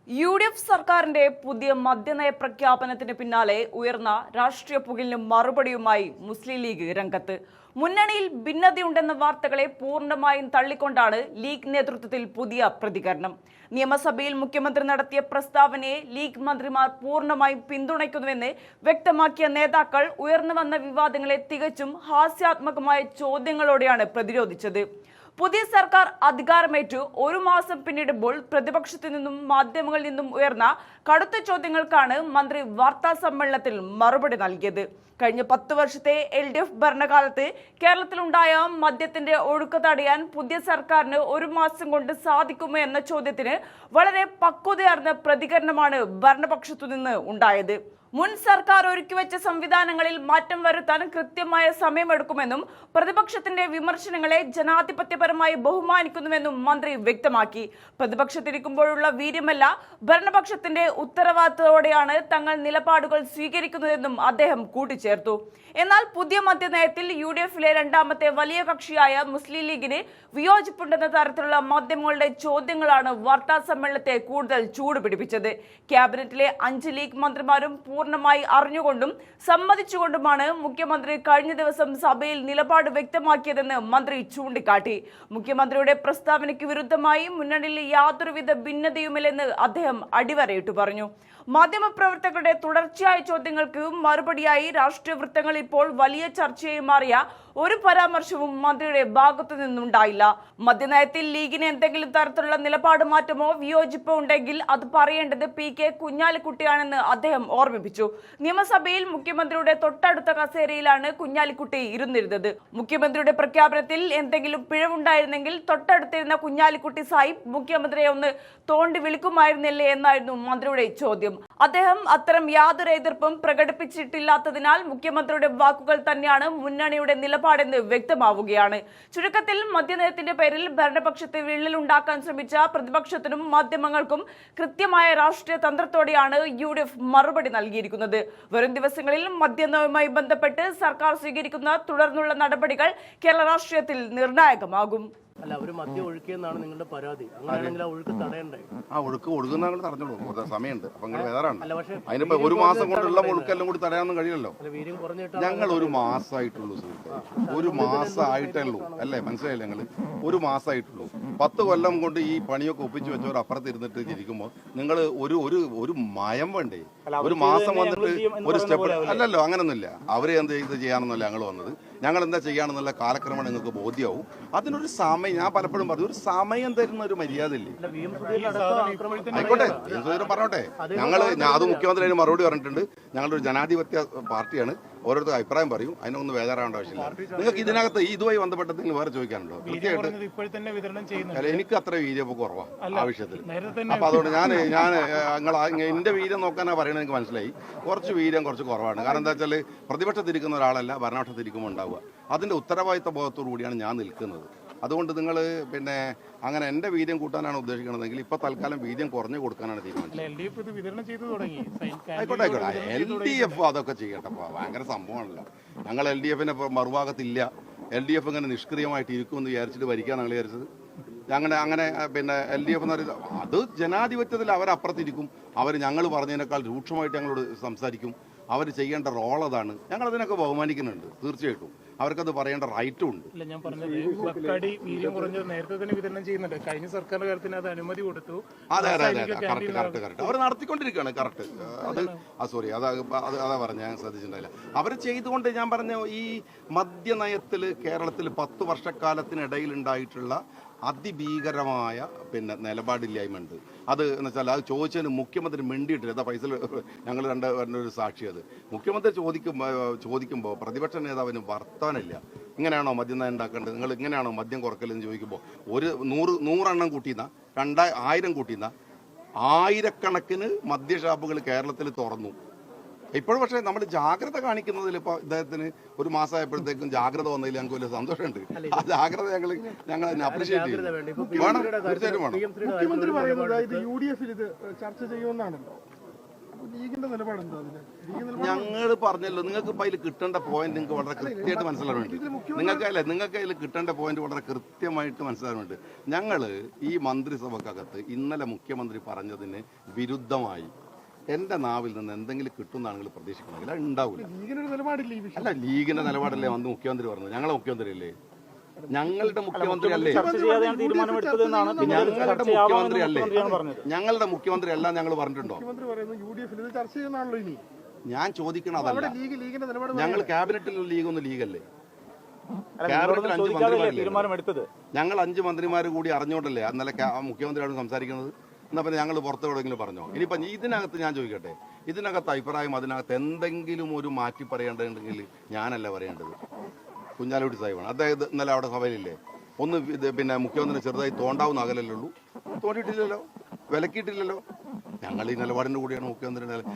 UDF സർക്കാരിന്റെ പുതിയ മദ്യനയ പ്രഖ്യാപനത്തിന് പിന്നാലെ ഉയർന്ന രാഷ്ട്രീയ പുകലിന് മറുപടിയുമായി മുസ്ലിം ലീഗ് രംഗത്ത്. മുന്നണിയിൽ ഭിന്നതയുണ്ടെന്ന വാർത്തകളെ പൂർണ്ണമായും തള്ളിക്കൊണ്ടാണ് ലീഗ് നേതൃത്വത്തിൽ പുതിയ പ്രതികരണം. നിയമസഭയിൽ മുഖ്യമന്ത്രി നടത്തിയ പ്രസ്താവനയെ ലീഗ് മന്ത്രിമാർ പൂർണ്ണമായും പിന്തുണയ്ക്കുന്നുവെന്ന് വ്യക്തമാക്കിയ നേതാക്കൾ ഉയർന്നുവന്ന വിവാദങ്ങളെ തികച്ചും ഹാസ്യാത്മകമായ ചോദ്യങ്ങളോടെയാണ് പ്രതിരോധിച്ചത്. പുതിയ സർക്കാർ അധികാരമേറ്റു ഒരു മാസം പിന്നിടുമ്പോൾ പ്രതിപക്ഷത്തു നിന്നും മാധ്യമങ്ങളിൽ നിന്നും ഉയർന്ന കടുത്ത ചോദ്യങ്ങൾക്കാണ് മന്ത്രി വാർത്താ സമ്മേളനത്തിൽ മറുപടി നൽകിയത്. കഴിഞ്ഞ 10 വർഷത്തെ LDF ഭരണകാലത്ത് കേരളത്തിലുണ്ടായ മദ്യത്തിന്റെ ഒഴുക്ക് തടയാൻ പുതിയ സർക്കാരിന് ഒരു മാസം കൊണ്ട് സാധിക്കുമോ എന്ന ചോദ്യത്തിന് വളരെ പക്വതയാർന്ന പ്രതികരണമാണ് ഭരണപക്ഷത്തു നിന്ന് ഉണ്ടായത്. മുൻ സർക്കാർ ഒരുക്കിവെച്ച സംവിധാനങ്ങളിൽ മാറ്റം വരുത്താൻ കൃത്യമായ സമയമെടുക്കുമെന്നും പ്രതിപക്ഷത്തിന്റെ വിമർശനങ്ങളെ ജനാധിപത്യപരമായി ബഹുമാനിക്കുന്നുവെന്നും മന്ത്രി വ്യക്തമാക്കി. പ്രതിപക്ഷത്തിരിക്കുമ്പോഴുള്ള വീര്യമല്ല, ഭരണപക്ഷത്തിന്റെ ഉത്തരവാദിത്തത്തോടെയാണ് തങ്ങൾ നിലപാടുകൾ സ്വീകരിക്കുന്നതെന്നും അദ്ദേഹം കൂട്ടിച്ചേർത്തു. എന്നാൽ പുതിയ മദ്യനയത്തിൽ UDFിലെ രണ്ടാമത്തെ വലിയ കക്ഷിയായ മുസ്ലിം ലീഗിന് വിയോജിപ്പുണ്ടെന്ന തരത്തിലുള്ള മാധ്യമങ്ങളുടെ ചോദ്യങ്ങളാണ് വാർത്താ സമ്മേളനത്തെ കൂടുതൽ ചൂടുപിടിപ്പിച്ചത്. ക്യാബിനറ്റിലെ 5 ലീഗ് മന്ത്രിമാരും പൂർണ്ണമായി അറിഞ്ഞുകൊണ്ടും സമ്മതിച്ചുകൊണ്ടുമാണ് മുഖ്യമന്ത്രി കഴിഞ്ഞ ദിവസം സഭയിൽ നിലപാട് വ്യക്തമാക്കിയതെന്ന് മന്ത്രി ചൂണ്ടിക്കാട്ടി. മുഖ്യമന്ത്രിയുടെ പ്രസ്താവനയ്ക്ക് വിരുദ്ധമായി മുന്നണിയിൽ യാതൊരുവിധ ഭിന്നതയുമില്ലെന്ന് അദ്ദേഹം അടിവരയിട്ടു പറഞ്ഞു. മാധ്യമപ്രവർത്തകരുടെ തുടർച്ചയായ ചോദ്യങ്ങൾക്ക് മറുപടിയായി രാഷ്ട്രീയ വൃത്തങ്ങൾ ഇപ്പോൾ വലിയ ചർച്ചയായി മാറിയ ഒരു പരാമർശവും മന്ത്രിയുടെ ഭാഗത്തു നിന്നുണ്ടായില്ല. മദ്യനയത്തിൽ ലീഗിന് എന്തെങ്കിലും തരത്തിലുള്ള നിലപാട് മാറ്റമോ വിയോജിപ്പോ ഉണ്ടെങ്കിൽ അത് പറയേണ്ടത് PK കുഞ്ഞാലിക്കുട്ടിയാണെന്ന് അദ്ദേഹം ഓർമ്മിപ്പിച്ചു. നിയമസഭയിൽ മുഖ്യമന്ത്രിയുടെ തൊട്ടടുത്ത കസേരയിലാണ് കുഞ്ഞാലിക്കുട്ടി ഇരുന്നിരുന്നത്. മുഖ്യമന്ത്രിയുടെ പ്രഖ്യാപനത്തിൽ എന്തെങ്കിലും പിഴവുണ്ടായിരുന്നെങ്കിൽ തൊട്ടടുത്തിരുന്ന കുഞ്ഞാലിക്കുട്ടി സാഹിബ് മുഖ്യമന്ത്രിയെ ഒന്ന് തോണ്ടി വിളിക്കുമായിരുന്നില്ലേ എന്നായിരുന്നു മന്ത്രിയുടെ ചോദ്യം. അദ്ദേഹം അത്തരം യാതൊരു എതിർപ്പും പ്രകടിപ്പിച്ചിട്ടില്ലാത്തതിനാൽ മുഖ്യമന്ത്രിയുടെ വാക്കുകൾ തന്നെയാണ് മുന്നണിയുടെ നിലപാടെന്ന് വ്യക്തമാവുകയാണ്. ചുരുക്കത്തിൽ മദ്യനയത്തിന്റെ പേരിൽ ഭരണപക്ഷത്തെ വിള്ളലുണ്ടാക്കാൻ ശ്രമിച്ച പ്രതിപക്ഷത്തിനും മാധ്യമങ്ങൾക്കും കൃത്യമായ രാഷ്ട്രീയ തന്ത്രത്തോടെയാണ് UDF മറുപടി നൽകിയിരിക്കുന്നത്. വരും ദിവസങ്ങളിൽ മദ്യനയവുമായി ബന്ധപ്പെട്ട് സർക്കാർ സ്വീകരിക്കുന്ന തുടർന്നുള്ള നടപടികൾ കേരള രാഷ്ട്രീയത്തിൽ നിർണായകമാകും. അല്ല, അവര് മദ്യം ഒഴുക്കിയെന്നാണ് നിങ്ങളുടെ പരാതി. അങ്ങനെയാണെങ്കിൽ ആ ഒഴുക്ക് തടയണ്ടേ? ആ ഒഴുക്ക് ഒഴുകുന്ന തടഞ്ഞോളൂ, സമയമുണ്ട്. അപ്പൊ നിങ്ങൾ വേറാണ് അതിനിപ്പോ ഒരു മാസം കൊണ്ടുള്ള ഒഴുക്കെല്ലാം കൂടി തടയാനൊന്നും കഴിയില്ലല്ലോ. ഞങ്ങൾ ഒരു മാസമായിട്ടുള്ളൂ സുഹൃത്തെ, ഒരു മാസമായിട്ടുള്ളൂ അല്ലേ, മനസ്സിലായില്ലേ? ഞങ്ങൾ ഒരു മാസമായിട്ടുള്ളൂ. 10 കൊല്ലം കൊണ്ട് ഈ പണിയൊക്കെ ഒപ്പിച്ചു വെച്ചവർ അപ്പുറത്ത് ഇരുന്നിട്ട് ഇരിക്കുമ്പോൾ നിങ്ങൾ ഒരു മയം വേണ്ടേ? ഒരു മാസം വന്നിട്ട് ഒരു സ്റ്റെപ്പ് അല്ലല്ലോ, അങ്ങനൊന്നുമില്ല. അവരെ എന്ത് ഇത് ചെയ്യാനൊന്നുമല്ല ഞങ്ങൾ വന്നത്. ഞങ്ങൾ എന്താ ചെയ്യാണെന്നുള്ള കാലക്രമം നിങ്ങൾക്ക് ബോധ്യമാവും. അതിനൊരു സമയം, ഞാൻ പലപ്പോഴും പറഞ്ഞു, ഒരു സമയം തരുന്ന ഒരു മര്യാദ ഇല്ലേ? ആയിക്കോട്ടെ, പറഞ്ഞോട്ടെ. അത് മുഖ്യമന്ത്രി അതിന് മറുപടി പറഞ്ഞിട്ടുണ്ട്. ഞങ്ങളൊരു ജനാധിപത്യ പാർട്ടിയാണ്, ഓരോരുത്തർ അഭിപ്രായം പറയും, അതിനൊന്നും വേദാറാവേണ്ട ആവശ്യമില്ല. നിങ്ങൾക്ക് ഇതിനകത്ത് ഇതുമായി ബന്ധപ്പെട്ട വേറെ ചോദിക്കാനുണ്ടോ? കൃത്യമായിട്ട് എനിക്ക് അത്ര വീര്യം കുറവാണ് ആവശ്യത്തിൽ. അപ്പൊ അതുകൊണ്ട് ഞാൻ എന്റെ വീര്യം നോക്കാനാ പറയണത്. എനിക്ക് മനസ്സിലായി കുറച്ച് വീര്യം കുറച്ച് കുറവാണ്. കാരണം എന്താ വെച്ചാൽ പ്രതിപക്ഷത്തിരിക്കുന്ന ഒരാളല്ല ഭരണപക്ഷത്തിരിക്കുമ്പോൾ ഉണ്ടാവുക. അതിന്റെ ഉത്തരവാദിത്ത ബോധത്തോടു കൂടിയാണ് ഞാൻ നിൽക്കുന്നത്. അതുകൊണ്ട് നിങ്ങൾ അങ്ങനെ എന്റെ വീര്യം കൂട്ടാനാണ് ഉദ്ദേശിക്കുന്നതെങ്കിൽ ഇപ്പൊ തൽക്കാലം വീര്യം കുറഞ്ഞു കൊടുക്കാനാണ് തീരുമാനിച്ചത്. ആയിക്കോട്ടെ, LDF അതൊക്കെ ചെയ്യട്ടെ, ഭയങ്കര സംഭവമാണല്ലോ. ഞങ്ങൾ LDFനെ മറുഭാഗത്തില്ല. LDF ഇങ്ങനെ നിഷ്ക്രിയമായിട്ട് ഇരിക്കുമെന്ന് വിചാരിച്ചിട്ട് ഭരിക്കാൻ ഞങ്ങൾ വിചാരിച്ചത്. അങ്ങനെ LDF എന്ന് പറയുന്നത് അത് ജനാധിപത്യത്തിൽ അവരപ്പുറത്തിരിക്കും. അവർ ഞങ്ങൾ പറഞ്ഞതിനേക്കാൾ രൂക്ഷമായിട്ട് ഞങ്ങളോട് സംസാരിക്കും. അവർ ചെയ്യേണ്ട റോൾ അതാണ്. ഞങ്ങൾ അതിനൊക്കെ ബഹുമാനിക്കുന്നുണ്ട്. തീർച്ചയായിട്ടും അവർക്കത് പറയേണ്ട റൈറ്റും ഉണ്ട്. ഞാൻ പറഞ്ഞത് വീര്യം കുറഞ്ഞത് നേരത്തെ തന്നെ വിതരണം ചെയ്യുന്നുണ്ട്. കഴിഞ്ഞ സർക്കാരിന്റെ കാര്യത്തിന് അത് അനുമതി കൊടുത്തു. അതെ, കറക്റ്റ് അവർ നടത്തിക്കൊണ്ടിരിക്കുകയാണ്. കറക്റ്റ്, സോറി, അതാ പറഞ്ഞ ഞാൻ ശ്രദ്ധിച്ചിട്ടുണ്ടായില്ല. അവർ ചെയ്തുകൊണ്ട് ഞാൻ പറഞ്ഞ ഈ മദ്യനയത്തിൽ കേരളത്തിൽ 10 വർഷക്കാലത്തിനിടയിൽ ഉണ്ടായിട്ടുള്ള അതിഭീകരമായ നിലപാടില്ലായ്മയുണ്ട്. അത് എന്ന് വെച്ചാൽ അത് ചോദിച്ചതിന് മുഖ്യമന്ത്രി മിണ്ടിയിട്ടില്ല. അതാ പൈസ ഞങ്ങൾ ഒരു സാക്ഷി. അത് മുഖ്യമന്ത്രി ചോദിക്കുമ്പോൾ പ്രതിപക്ഷ നേതാവിന് വർത്തമാനമില്ല. ഇങ്ങനെയാണോ മദ്യം ഉണ്ടാക്കേണ്ടത്, നിങ്ങൾ ഇങ്ങനെയാണോ മദ്യം കുറക്കലെന്ന് ചോദിക്കുമ്പോൾ ഒരു 100 എണ്ണം കൂട്ടിയെന്ന 2000 കൂട്ടിയെന്ന ആയിരക്കണക്കിന് മദ്യഷാപ്പുകൾ കേരളത്തിൽ തുറന്നു. ഇപ്പോഴും പക്ഷേ നമ്മൾ ജാഗ്രത കാണിക്കുന്നതിൽ ഇപ്പോൾ ഇദ്ദേഹത്തിന് ഒരു മാസമായപ്പോഴത്തേക്കും ജാഗ്രത വന്നതിൽ ഞങ്ങൾക്ക് വലിയ സന്തോഷമുണ്ട്. ആ ജാഗ്രത ഞങ്ങൾ അതിനെ അപ്രീഷിയേറ്റ് ചെയ്യും. വേണം, തീർച്ചയായിട്ടും വേണം. മുഖ്യമന്ത്രി പറയുന്നത് ഇത് UDFിൽ ഇത് ചർച്ച ചെയ്യുമെന്നാണല്ലോ. ലീഗിന്റെ നിലപാട് എന്താ അതിന്? ലീഗ് നിലപാട് ഞങ്ങൾ പറഞ്ഞല്ലോ, നിങ്ങൾക്ക് ഇപ്പം അതിൽ കിട്ടേണ്ട പോയിന്റ് നിങ്ങൾക്ക് വളരെ കൃത്യമായിട്ട് മനസ്സിലാക്കാൻ വേണ്ടി, നിങ്ങൾക്ക് അതിൽ കിട്ടേണ്ട പോയിന്റ് വളരെ കൃത്യമായിട്ട് മനസ്സിലാക്കാൻ വേണ്ടി ഞങ്ങൾ ഈ മന്ത്രിസഭക്കകത്ത് ഇന്നലെ മുഖ്യമന്ത്രി പറഞ്ഞതിന് വിരുദ്ധമായി എൻ്റെ നാവിൽ നിന്ന് എന്തെങ്കിലും കിട്ടുമെന്നാണ് നിങ്ങൾ പ്രതീക്ഷിക്കണമെങ്കിൽ അത് ഉണ്ടാവില്ല. ലീഗിനൊരു നിലപാടില്ല ഈ വിഷയം. അല്ല, ലീഗിന്റെ നിലപാടല്ലേ വന്ന് മുഖ്യമന്ത്രി പറഞ്ഞു. ഞങ്ങളെ മുഖ്യമന്ത്രി അല്ലേ, ഞങ്ങളുടെ മുഖ്യമന്ത്രി അല്ലേ, ഞങ്ങളുടെ മുഖ്യമന്ത്രി അല്ല ഞങ്ങൾ പറഞ്ഞിട്ടുണ്ടോ? മുഖ്യമന്ത്രി പറയുന്നു UDF-ൽ ഇത് ചർച്ച ചെയ്യുന്നതാണല്ലോ ഇനി. ഞാൻ ചോദിക്കണം അതല്ല, ലീഗിന്റെ നിലപാട് ഞങ്ങൾ ക്യാബിനറ്റിൽ ലീഗൊന്നും ലീഗല്ലേ, ക്യാബിനറ്റിൽ 5 മന്ത്രിമാരല്ലേ, ഞങ്ങൾ 5 മന്ത്രിമാർ കൂടി അറിഞ്ഞോണ്ടല്ലേ അന്നലെ മുഖ്യമന്ത്രിയോട് സംസാരിക്കുന്നത്. എന്നാ പിന്നെ ഞങ്ങൾ പുറത്ത് എവിടെയെങ്കിലും പറഞ്ഞോ? ഇനിയിപ്പം ഇതിനകത്ത് ഞാൻ ചോദിക്കട്ടെ, ഇതിനകത്ത് അഭിപ്രായം അതിനകത്ത് എന്തെങ്കിലും ഒരു മാറ്റി പറയേണ്ടതുണ്ടെങ്കിൽ ഞാനല്ല പറയേണ്ടത്, കുഞ്ഞാലിക്കുട്ടി സാഹിബാണ്. അദ്ദേഹം ഇന്നലെ അവിടെ സഭയിലില്ലേ, ഒന്ന് പിന്നെ മുഖ്യമന്ത്രി ചെറുതായി തോണ്ടാവുന്ന അകലല്ലേ ഉള്ളൂ, തോണ്ടിയിട്ടില്ലല്ലോ, വിലക്കിയിട്ടില്ലല്ലോ. ഞങ്ങൾ ഈ നിലപാടിൻ്റെ കൂടിയാണ് മുഖ്യമന്ത്രി